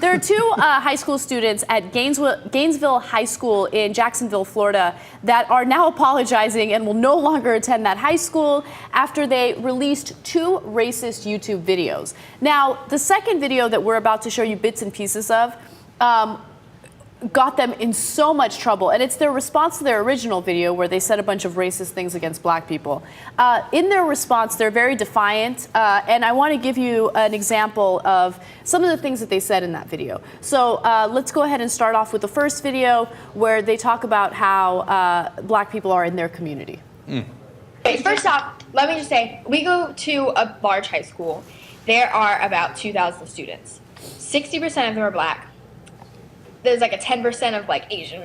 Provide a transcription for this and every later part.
there are two high school students at Gainesville High School in Jacksonville, Florida, that are now apologizing and will no longer attend that high school after they released 2 racist YouTube videos. Now, the second video that we're about to show you bits and pieces of got them in so much trouble, and it's their response to their original video where they said a bunch of racist things against black people. In their response, they're very defiant, and I want to give you an example of some of the things that they said in that video. So let's go ahead and start off with the first video where they talk about how black people are in their community. Okay, first off, let me just say, we go to a large high school. There are about 2,000 students. 60% of them are black. There's like a 10% of like Asian,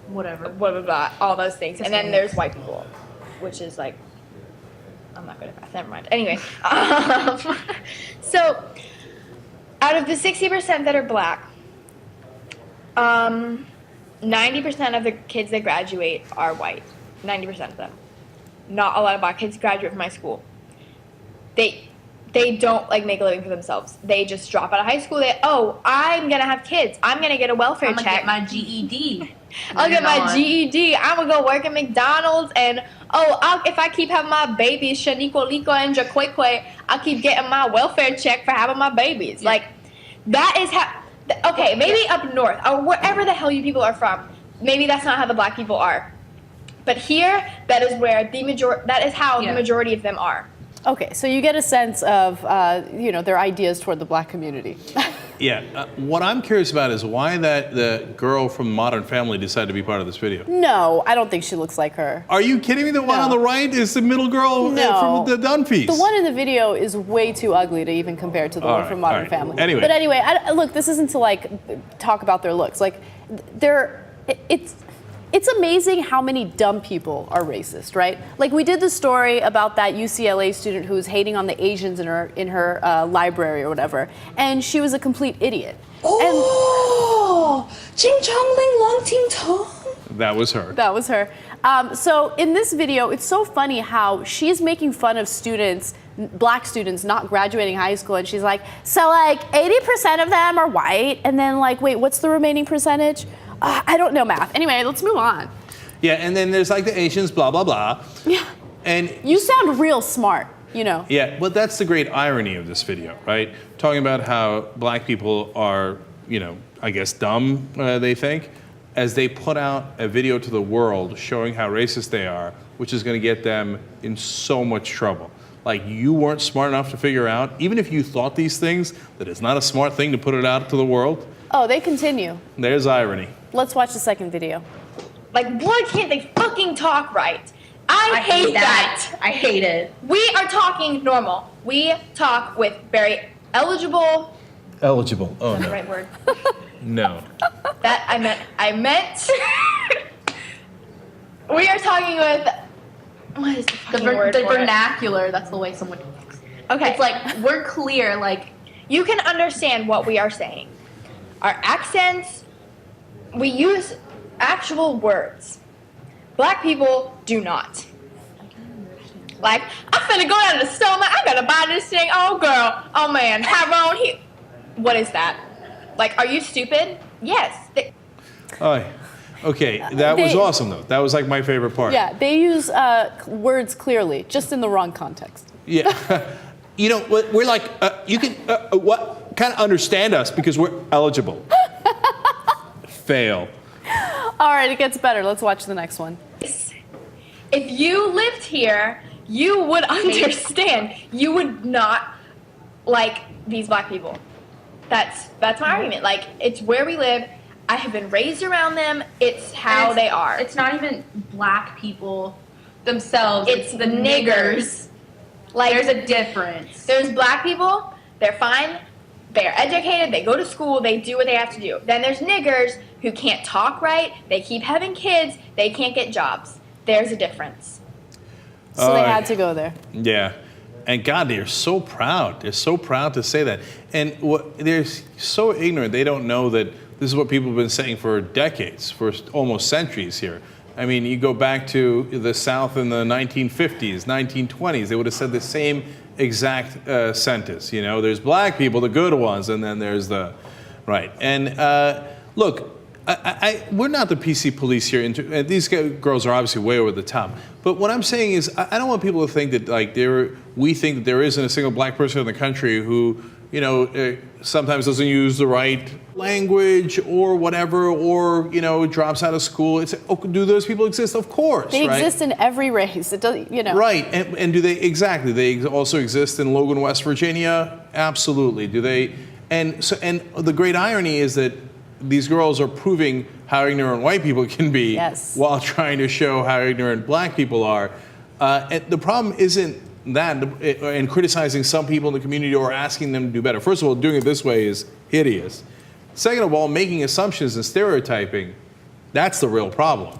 whatever, blah, blah, blah, all those things. And then there's white people, which is like, I'm not good at math, never mind. Anyway, so out of the 60% that are black, 90% of the kids that graduate are white. 90% of them. Not a lot of black kids graduate from my school. They don't like make a living for themselves. They just drop out of high school. I'm gonna have kids. I'm gonna get a welfare check. I'm gonna get my GED. I'll get my GED. I'm gonna go work at McDonald's, and if I keep having my babies, Shaniqua, Liko, and Jaqueque, I'll keep getting my welfare check for having my babies. Yeah. Like, that is how. Okay, maybe up north or wherever the hell you people are from, maybe that's not how the black people are. But here, that is where that is how the majority of them are. Okay, so you get a sense of, their ideas toward the black community. Yeah, what I'm curious about is why the girl from Modern Family decided to be part of this video. No, I don't think she looks like her. Are you kidding me? The one on the right is the middle girl from the Dunphys. The one in the video is way too ugly to even compare to the one from Modern Family. Anyway. But anyway, look, this isn't to like talk about their looks. Like, it's amazing how many dumb people are racist, right? Like, we did the story about that UCLA student who was hating on the Asians in her library or whatever, and she was a complete idiot. That was her. That was her. So in this video, it's so funny how she's making fun of students, black students not graduating high school, and she's like, so like 80% of them are white, and then like, wait, what's the remaining percentage? I don't know math. Anyway, let's move on. Yeah, and then there's like the Asians, blah, blah, blah. Yeah. And you sound real smart, you know. Yeah, but that's the great irony of this video, right? Talking about how black people are, I guess dumb, they think, as they put out a video to the world showing how racist they are, which is going to get them in so much trouble. Like, you weren't smart enough to figure out, even if you thought these things, that it's not a smart thing to put it out to the world. Oh, they continue. There's irony. Let's watch the second video. Like, why can't they fucking talk right? I hate that. I hate it. We are talking normal. We talk with very eligible. Eligible. Oh, Is that no. the right word? No. That I meant. We are talking with. What is the fucking word the for it? vernacular? That's the way someone. Okay. It's like we're clear. Like, you can understand what we are saying. Our accents. We use actual words. Black people do not. Like, I'm finna go down to the store, man. I gotta buy this thing. Oh, girl. Oh, man. Tyrone, what is that? Like, are you stupid? Yes. Okay, that was awesome, though. That was like my favorite part. Yeah, they use words clearly, just in the wrong context. Yeah. We're like, you can, what? Kind of understand us because we're eligible. Fail. All right, it gets better. Let's watch the next one. If you lived here, you would understand. You would not like these black people. That's my argument. Like, it's where we live. I have been raised around them. It's how they are. It's not even black people themselves. It's the niggers. Like, there's a difference. There's black people. They're fine. They're educated. They go to school. They do what they have to do. Then there's niggers who can't talk right. They keep having kids. They can't get jobs. There's a difference. So they had to go there. Yeah. And God, they're so proud. They're so proud to say that. And they're so ignorant. They don't know that this is what people have been saying for decades, for almost centuries here. I mean, you go back to the South in the 1950s, 1920s, they would have said the same exact sentence. There's black people, the good ones, and then there's the Right. And look, we're not the PC police here. And these girls are obviously way over the top. But what I'm saying is, I don't want people to think that like we think that there isn't a single black person in the country who, you know, sometimes doesn't use the right language or whatever, or, you know, drops out of school. Do those people exist? Of course. They right? exist in every race. It does, you know. Right. And do they, exactly, they also exist in Logan, West Virginia? Absolutely. Do they? And the great irony is that these girls are proving how ignorant white people can be, yes, while trying to show how ignorant black people are. And the problem isn't that, and criticizing some people in the community or asking them to do better. First of all, doing it this way is hideous. Second of all, making assumptions and stereotyping, that's the real problem.